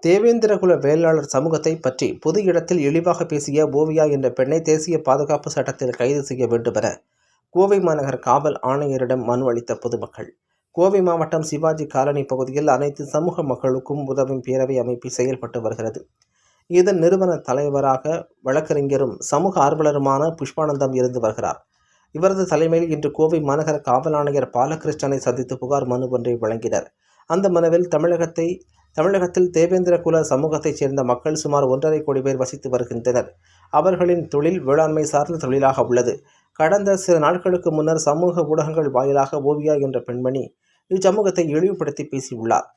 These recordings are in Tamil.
தேவேந்திரகுல வேளாளர் சமூகத்தை பற்றி பொது இடத்தில் இழிவாக பேசிய ஓவியா என்ற பெண்ணை தேசிய பாதுகாப்பு சட்டத்தில் கைது செய்ய வேண்டுமென கோவை மாநகர காவல் ஆணையரிடம் மனு அளித்த பொதுமக்கள். கோவை மாவட்டம் சிவாஜி காலனி பகுதியில் அனைத்து சமூக மக்களுக்கும் உதவும் பேரவை அமைப்பு செயல்பட்டு வருகிறது. இதன் நிறுவன தலைவராக வழக்கறிஞரும் சமூக ஆர்வலருமான புஷ்பானந்தம் இருந்து வருகிறார். இவரது தலைமையில் இன்று கோவை மாநகர காவல் ஆணையர் பாலகிருஷ்ணனை சந்தித்து புகார் மனு ஒன்றை வழங்கினர். அந்த மனுவில் தமிழகத்தில் தேவேந்திரகுல சமூகத்தைச் சேர்ந்த மக்கள் சுமார் 1.5 கோடி பேர் வசித்து வருகின்றனர். அவர்களின் தொழில் வேளாண்மை சார்ந்த தொழிலாக உள்ளது. கடந்த சில நாட்களுக்கு முன்னர் சமூக ஊடகங்கள் வாயிலாக ஓவியா என்ற பெண்மணி இச்சமூகத்தை இழிவுபடுத்தி பேசியுள்ளார்.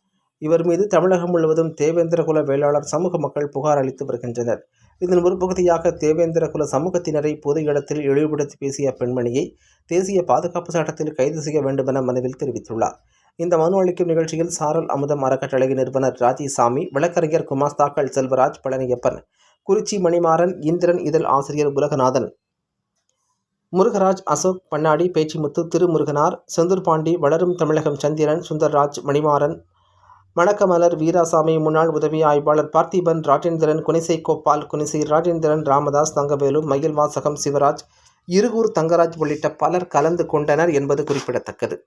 இவர் மீது தமிழகம் முழுவதும் தேவேந்திரகுல வேளாளர் சமூக மக்கள் புகார் அளித்து வருகின்றனர். இதன் ஒரு பகுதியாக தேவேந்திரகுல சமூகத்தினரை பொது இடத்தில் இழிவுபடுத்தி பேசிய பெண்மணியை தேசிய பாதுகாப்பு சட்டத்தில் கைது செய்ய வேண்டுமென மனுவில் தெரிவித்துள்ளார். இந்த மனு அளிக்கும் நிகழ்ச்சியில் சாரல் அமுதம் அறக்கட்டளை நிறுவனர் ராஜிசாமி, வழக்கறிஞர் குமாஸ்தாக்கள் செல்வராஜ், பழனியப்பன், குறிச்சி மணிமாறன், இந்திரன் இதழ் ஆசிரியர் உலகநாதன், முருகராஜ், அசோக், பண்ணாடி, பேச்சிமுத்து, திருமுருகனார், செந்தூர்பாண்டி, வளரும் தமிழகம் சந்திரன், சுந்தர்ராஜ், மணிமாறன், மணக்கமலர், வீராசாமி, முன்னாள் உதவி ஆய்வாளர் பார்த்திபன், ராஜேந்திரன், குனிசை கோபால், குனிசை ராஜேந்திரன், ராமதாஸ், தங்கவேலு, மயில் வாசகம், சிவராஜ், இருகூர் தங்கராஜ் உள்ளிட்ட பலர் கலந்து கொண்டனர் என்பது குறிப்பிடத்தக்கது.